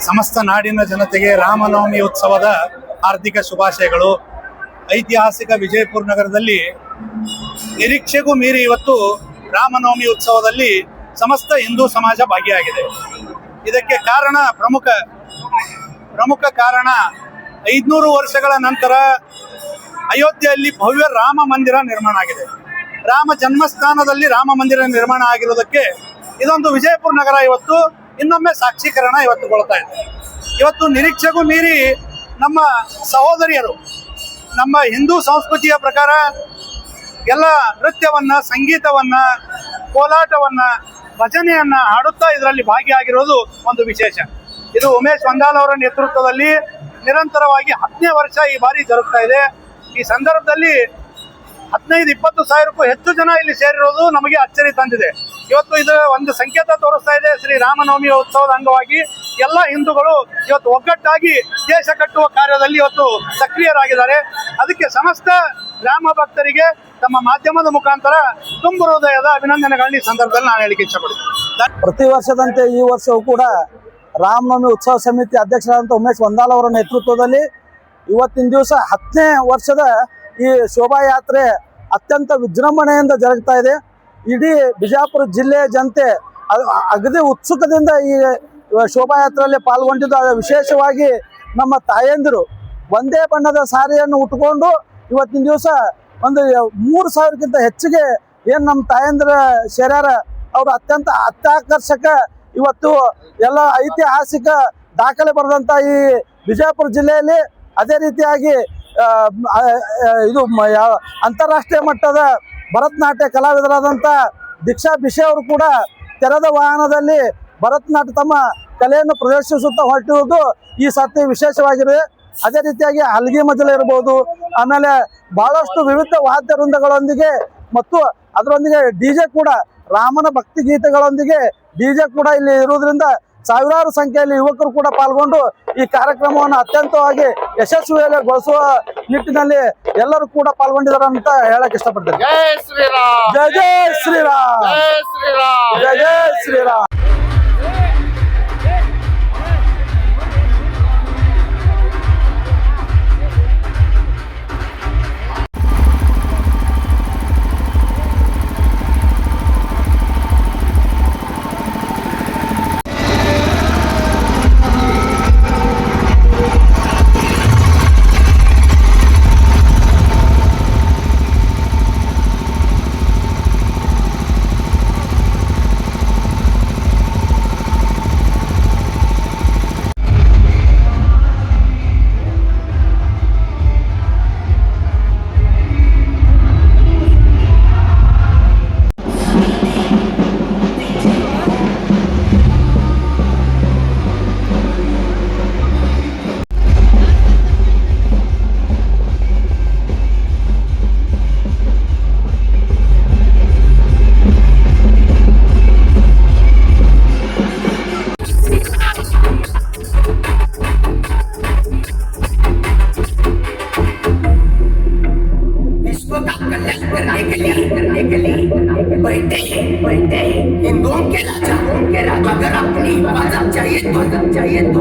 ಸಮಸ್ತ ನಾಡಿನ ಜನತೆಗೆ ರಾಮನವಮಿ ಉತ್ಸವದ ಹಾರ್ದಿಕ ಶುಭಾಶಯಗಳು. ಐತಿಹಾಸಿಕ ವಿಜಯಪುರ ನಗರದಲ್ಲಿ ನಿರೀಕ್ಷೆಗೂ ಮೀರಿ ಇವತ್ತು ರಾಮನವಮಿ ಉತ್ಸವದಲ್ಲಿ ಸಮಸ್ತ ಹಿಂದೂ ಸಮಾಜ ಭಾಗಿಯಾಗಿದೆ. ಇದಕ್ಕೆ ಕಾರಣ ಪ್ರಮುಖ ಕಾರಣ 500 ವರ್ಷಗಳ ನಂತರ ಅಯೋಧ್ಯೆಯಲ್ಲಿ ಭವ್ಯ ರಾಮ ಮಂದಿರ ನಿರ್ಮಾಣ ಆಗಿದೆ. ರಾಮ ಜನ್ಮಸ್ಥಾನದಲ್ಲಿ ರಾಮ ಮಂದಿರ ನಿರ್ಮಾಣ ಆಗಿರೋದಕ್ಕೆ ಇದೊಂದು ವಿಜಯಪುರ ನಗರ ಇವತ್ತು ಇನ್ನೊಮ್ಮೆ ಸಾಕ್ಷೀಕರಣ ಇವತ್ತುಗೊಳ್ತಾ ಇದೆ. ಇವತ್ತು ನಿರೀಕ್ಷೆಗೂ ಮೀರಿ ನಮ್ಮ ಸಹೋದರಿಯರು ನಮ್ಮ ಹಿಂದೂ ಸಂಸ್ಕೃತಿಯ ಪ್ರಕಾರ ಎಲ್ಲ ನೃತ್ಯವನ್ನ, ಸಂಗೀತವನ್ನ, ಕೋಲಾಟವನ್ನ, ಭಜನೆಯನ್ನ ಹಾಡುತ್ತಾ ಇದರಲ್ಲಿ ಭಾಗಿಯಾಗಿರೋದು ಒಂದು ವಿಶೇಷ. ಇದು ಉಮೇಶ್ ವಂದಾಲ್ ಅವರ ನೇತೃತ್ವದಲ್ಲಿ ನಿರಂತರವಾಗಿ 10ನೇ ವರ್ಷ ಈ ಬಾರಿ ಜರುಗ್ತಾ ಇದೆ. ಈ ಸಂದರ್ಭದಲ್ಲಿ 15-20 ಸಾವಿರಕ್ಕೂ ಹೆಚ್ಚು ಜನ ಇಲ್ಲಿ ಸೇರಿರೋದು ನಮಗೆ ಅಚ್ಚರಿ ತಂದಿದೆ. ಇವತ್ತು ಇದು ಒಂದು ಸಂಕೇತ ತೋರಿಸ್ತಾ ಇದೆ. ಶ್ರೀ ರಾಮನವಮಿ ಉತ್ಸವದ ಅಂಗವಾಗಿ ಎಲ್ಲ ಹಿಂದೂಗಳು ಇವತ್ತು ಒಗ್ಗಟ್ಟಾಗಿ ದೇಶ ಕಟ್ಟುವ ಕಾರ್ಯದಲ್ಲಿ ಇವತ್ತು ಸಕ್ರಿಯರಾಗಿದ್ದಾರೆ. ಅದಕ್ಕೆ ಸಮಸ್ತ ರಾಮ ಭಕ್ತರಿಗೆ ತಮ್ಮ ಮಾಧ್ಯಮದ ಮುಖಾಂತರ ತುಂಬ ಹೃದಯದ ಅಭಿನಂದನೆಗಳನ್ನ ಈ ಸಂದರ್ಭದಲ್ಲಿ ನಾನು ಹೇಳಿಕೆ ಇಷ್ಟಪಡ್ತೀನಿ. ಪ್ರತಿ ವರ್ಷದಂತೆ ಈ ವರ್ಷವೂ ಕೂಡ ರಾಮನವಮಿ ಉತ್ಸವ ಸಮಿತಿ ಅಧ್ಯಕ್ಷರಾದಂಥ ಉಮೇಶ್ ವಂದಾಲ್ ಅವರ ನೇತೃತ್ವದಲ್ಲಿ ಇವತ್ತಿನ ದಿವಸ 10ನೇ ವರ್ಷದ ಈ ಶೋಭಾಯಾತ್ರೆ ಅತ್ಯಂತ ವಿಜೃಂಭಣೆಯಿಂದ ಜರುಗ್ತಾ ಇದೆ. ಇಡೀ ಬಿಜಾಪುರ ಜಿಲ್ಲೆಯ ಜನತೆ ಅಗದಿ ಉತ್ಸುಕದಿಂದ ಈ ಶೋಭಾಯಾತ್ರೆಯಲ್ಲಿ ಪಾಲ್ಗೊಂಡಿದ್ದು. ವಿಶೇಷವಾಗಿ ನಮ್ಮ ತಾಯಂದಿರು ಒಂದೇ ಬಣ್ಣದ ಸಾರಿಯನ್ನು ಉಟ್ಕೊಂಡು ಇವತ್ತಿನ ದಿವಸ ಒಂದು 3000ಕ್ಕಿಂತ ಹೆಚ್ಚಿಗೆ ಏನು ನಮ್ಮ ತಾಯಂದಿರ ಶರ್ಯಾರ ಅವರು ಅತ್ಯಂತ ಅತ್ಯಾಕರ್ಷಕ ಇವತ್ತು ಎಲ್ಲ ಐತಿಹಾಸಿಕ ದಾಖಲೆ ಬರೆದಂಥ ಈ ಬಿಜಾಪುರ ಜಿಲ್ಲೆಯಲ್ಲಿ ಅದೇ ರೀತಿಯಾಗಿ ಇದು ಅಂತಾರಾಷ್ಟ್ರೀಯ ಮಟ್ಟದ ಭರತನಾಟ್ಯ ಕಲಾವಿದರಾದಂಥ ದೀಕ್ಷಾ ಬಿಶೆ ಅವರು ಕೂಡ ತೆರೆದ ವಾಹನದಲ್ಲಿ ಭರತನಾಟ್ಯ ತಮ್ಮ ಕಲೆಯನ್ನು ಪ್ರದರ್ಶಿಸುತ್ತಾ ಹೊರಟಿರುವುದು ಈ ಸರ್ತಿ ವಿಶೇಷವಾಗಿದೆ. ಅದೇ ರೀತಿಯಾಗಿ ಹಲ್ಗಿ ಮಜಲ ಇರ್ಬೋದು, ಆಮೇಲೆ ಬಹಳಷ್ಟು ವಿವಿಧ ವಾದ್ಯ ವೃಂದಗಳೊಂದಿಗೆ ಮತ್ತು ಅದರೊಂದಿಗೆ ಡಿಜೆ ಕೂಡ, ರಾಮನ ಭಕ್ತಿ ಗೀತೆಗಳೊಂದಿಗೆ ಡಿಜೆ ಕೂಡ ಇಲ್ಲಿ ಇರುವುದರಿಂದ ಸಾವಿರಾರು ಸಂಖ್ಯೆಯಲ್ಲಿ ಯುವಕರು ಕೂಡ ಪಾಲ್ಗೊಂಡು ಈ ಕಾರ್ಯಕ್ರಮವನ್ನು ಅತ್ಯಂತವಾಗಿ ಯಶಸ್ವಿಗೊಳಿಸುವ ನಿಟ್ಟಿನಲ್ಲಿ ಎಲ್ಲರೂ ಕೂಡ ಪಾಲ್ಗೊಂಡಿದ್ದಾರೆ ಅಂತ ಹೇಳಕ್ ಇಷ್ಟಪಡ್ತೇನೆ. ಜೈ ಶ್ರೀರಾಮ್, ಜೈ ಜೈ ಶ್ರೀರಾಮ್, ಜೈ ಶ್ರೀರಾಮ್, ಜೈ ಜೈ ಶ್ರೀರಾಮ್. बैठे हिंदुओं के राजा अगर अपनी हिफाजत चाहिए तो